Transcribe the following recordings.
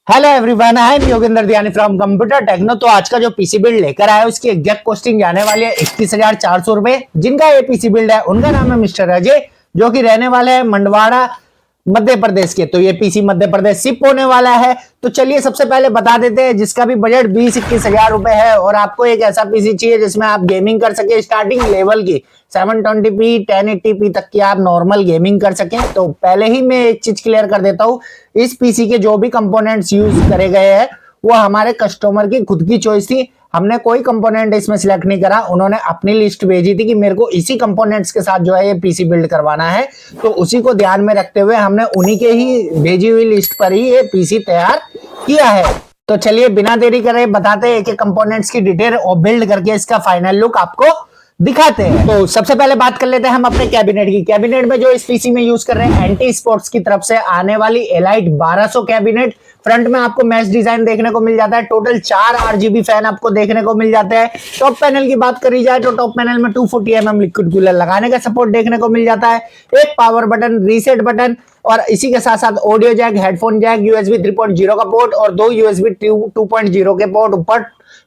Hello everyone, I am Yogendra Diyani from computer techno. तो आज का जो पीसी बिल्ड लेकर आया उसकी एग्जैक्ट कॉस्टिंग जाने वाली है 21,400 रुपए। जिनका ये पीसी बिल्ड है उनका नाम है मिस्टर अजय, जो कि रहने वाले हैं मंडवाड़ा मध्य प्रदेश के। तो ये पीसी मध्य प्रदेश शिप होने वाला है। तो चलिए सबसे पहले बता देते हैं, जिसका भी बजट 20-21 हजार रुपए है और आपको एक ऐसा पीसी चाहिए जिसमें आप गेमिंग कर सके स्टार्टिंग लेवल की 720p 1080p तक की आप नॉर्मल गेमिंग कर सकें। तो पहले ही मैं एक चीज क्लियर कर देता हूँ, इस पीसी के जो भी कंपोनेंट्स यूज करे गए हैं वो हमारे कस्टमर की खुद की चॉइस थी। हमने कोई कंपोनेंट इसमें सिलेक्ट नहीं करा, उन्होंने अपनी लिस्ट भेजी थी कि मेरे को इसी कंपोनेंट्स के साथ जो है ये पीसी बिल्ड करवाना है। तो उसी को ध्यान में रखते हुए हमने उन्हीं के ही भेजी हुई लिस्ट पर ही ये पीसी तैयार किया है। तो चलिए बिना देरी करे बताते हैं एक एक कंपोनेंट्स की डिटेल और बिल्ड करके इसका फाइनल लुक आपको दिखाते हैं। तो सबसे पहले बात कर लेते हैं हम अपने कैबिनेट की। कैबिनेट में जो इस पीसी में यूज कर रहे हैं एंटी स्पोर्ट्स की तरफ से आने वाली एलाइट 1200 कैबिनेट। फ्रंट में आपको मैच डिजाइन देखने को मिल जाता है। टोटल 4 RGB फैन आपको देखने को मिल जाते हैं। टॉप पैनल की बात करी जाए तो टॉप पैनल में 240 mm लिक्विड कूलर लगाने का सपोर्ट देखने को मिल जाता है। एक पावर बटन, रीसेट बटन और इसी के साथ साथ audio jack, headphone jack, USB 3.0 का पोर्ट और 2 USB 2.0 के पोर्ट ऊपर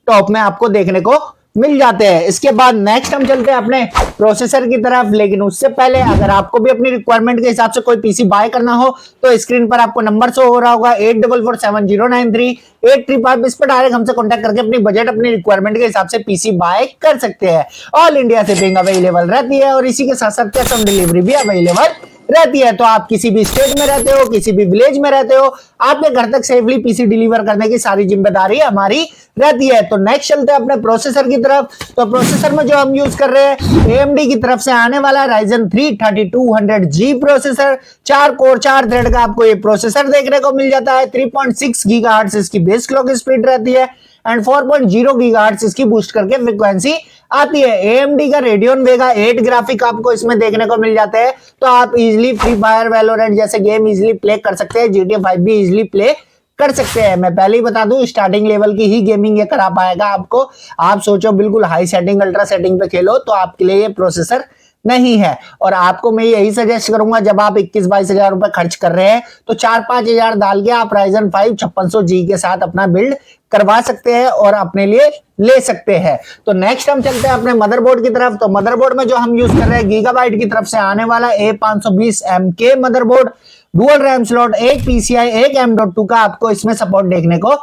टॉप में आपको देखने को मिल जाते हैं। इसके बाद नेक्स्ट हम चलते हैं अपने प्रोसेसर की तरफ। लेकिन उससे पहले अगर आपको भी अपनी रिक्वायरमेंट के हिसाब से कोई पीसी बाय करना हो तो स्क्रीन पर आपको नंबर शो हो रहा होगा 84470938 835। इस पर डायरेक्ट हमसे कांटेक्ट करके अपनी बजट, अपनी रिक्वायरमेंट के हिसाब से पीसी बाय कर सकते हैं। ऑल इंडिया शिपिंग अवेलेबल रहती है और इसी के साथ साथ कैश ऑन डिलीवरी भी अवेलेबल रहती है। तो आप किसी भी स्टेट में रहते हो, किसी भी विलेज में रहते हो, आपके घर तक सेफली पीसी डिलीवर करने की सारी जिम्मेदारी हमारी रहती है। तो नेक्स्ट चलते हैं अपने प्रोसेसर की तरफ। तो प्रोसेसर में जो हम यूज कर रहे हैं AMD की तरफ से आने वाला Ryzen 3 3200G processor. 4 core 4 thread का आपको ये प्रोसेसर देखने को मिल जाता है। 3.6 गीगाहर्ट्ज इसकी बेस क्लॉक स्पीड रहती है एंड 4.0 गीगाहर्ट्ज इसकी बूस्ट करके फ्रीक्वेंसी आती है। AMD का Radeon Vega 8 ग्राफिक आपको इसमें देखने को मिल जाते हैं। तो आप इजीली फ्री फायर, वैलोरेंट जैसे गेम इजीली प्ले कर सकते हैं। GTA 5 भी इजीली प्ले कर सकते हैं। मैं पहले ही बता दूं स्टार्टिंग लेवल की ही गेमिंग ये करा पाएगा आपको। आप सोचो बिल्कुल हाई सेटिंग, अल्ट्रा सेटिंग पे खेलो तो आपके लिए ये प्रोसेसर नहीं है। और आपको मैं यही सजेस्ट करूंगा, जब आप 21-22 हजार रुपए खर्च कर रहे हैं तो 4-5 हजार डाल के आप Ryzen 5 5600G के साथ अपना बिल्ड करवा सकते हैं और अपने लिए ले सकते हैं। तो नेक्स्ट हम चलते हैं अपने मदरबोर्ड की तरफ। तो मदरबोर्ड में जो हम यूज कर रहे हैं गीगाबाइट की तरफ से आने वाला A520MK motherboard. Dual RAM slot, एक PCI, एक M.2 का आपको इसमें सपोर्ट देखने को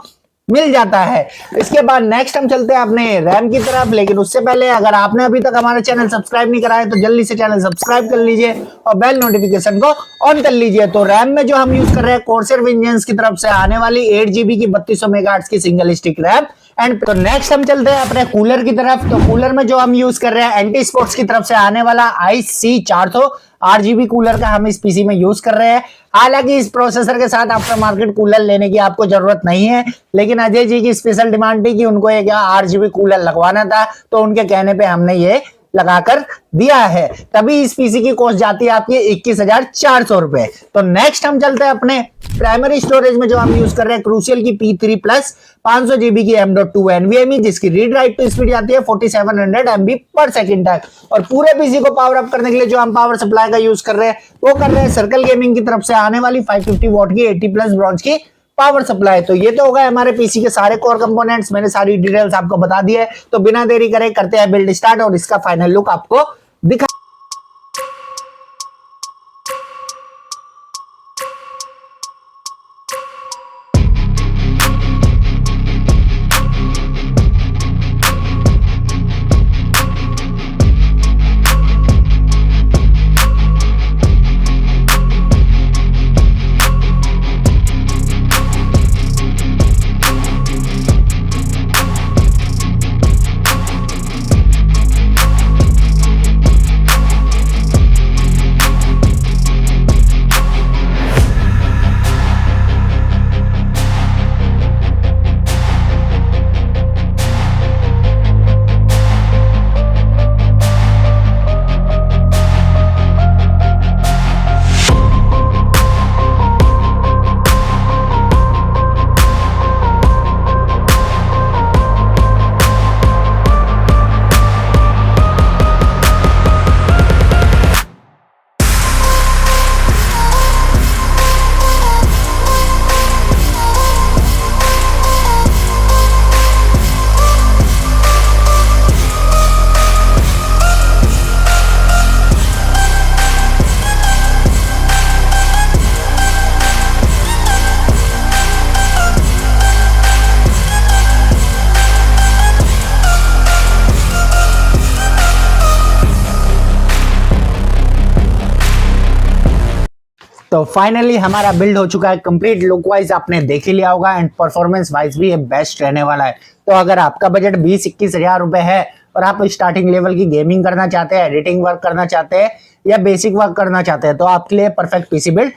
मिल जाता है। इसके बाद नेक्स्ट हम चलते हैं अपने रैम की तरफ। लेकिन उससे पहले अगर आपने अभी तक हमारा चैनल सब्सक्राइब नहीं करा है तो जल्दी से चैनल सब्सक्राइब कर लीजिए और बेल नोटिफिकेशन को ऑन कर लीजिए। तो रैम में जो हम यूज कर रहे हैं Corsair Vengeance की तरफ से आने वाली 8GB की 3200 मेगाहर्ट्ज की सिंगल स्टिक रैम। एंड तो नेक्स्ट हम चलते हैं अपने कूलर की तरफ। तो कूलर में जो हम यूज कर रहे हैं एंटी स्पोर्ट्स की तरफ से आने वाला IC400 RGB कूलर का हम इस पीसी में यूज कर रहे हैं। हालांकि इस प्रोसेसर के साथ आफ्टर मार्केट कूलर लेने की आपको जरूरत नहीं है, लेकिन अजय जी की स्पेशल डिमांड थी कि उनको एक RGB कूलर लगवाना था, तो उनके कहने पे हमने ये लगाकर दिया है। तभी इस पीसी की कॉस्ट जाती है आपकी 21,400 रुपए। तो नेक्स्ट हम चलते हैं अपने प्राइमरी स्टोरेज में जो हम यूज कर रहे हैं क्रूशियल की P3 प्लस 500GB की M.2 NVMe, जिसकी रीड राइट टू स्पीड जाती है 4700 MB पर सेकंड तक। और पूरे पीसी को पावर अप करने के लिए जो हम पावर सप्लाई का यूज कर रहे हैं वो कर रहे हैं सर्कल गेमिंग की तरफ से आने वाली 550 वॉट की 80+ ब्रॉन्ज की पावर सप्लाई। तो ये तो हो गए हमारे पीसी के सारे कोर कंपोनेंट्स, मैंने सारी डिटेल्स आपको बता दी है। तो बिना देरी करे करते हैं बिल्ड स्टार्ट और इसका फाइनल लुक आपको दिखा। तो फाइनली हमारा बिल्ड हो चुका है कंप्लीट। लुक वाइज आपने देख ही लिया होगा एंड परफॉर्मेंस वाइज भी ये बेस्ट रहने वाला है। तो अगर आपका बजट 20-21 हजार रुपए है और आप स्टार्टिंग लेवल की गेमिंग करना चाहते हैं, एडिटिंग वर्क करना चाहते हैं या बेसिक वर्क करना चाहते हैं, तो आपके लिए परफेक्ट पीसी बिल्ड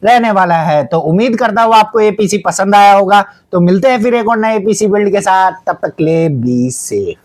रहने वाला है। तो उम्मीद करता हूँ आपको ये पीसी पसंद आया होगा। तो मिलते हैं फिर एक और नए पीसी बिल्ड के साथ, तब तक के लिए बी सेफ।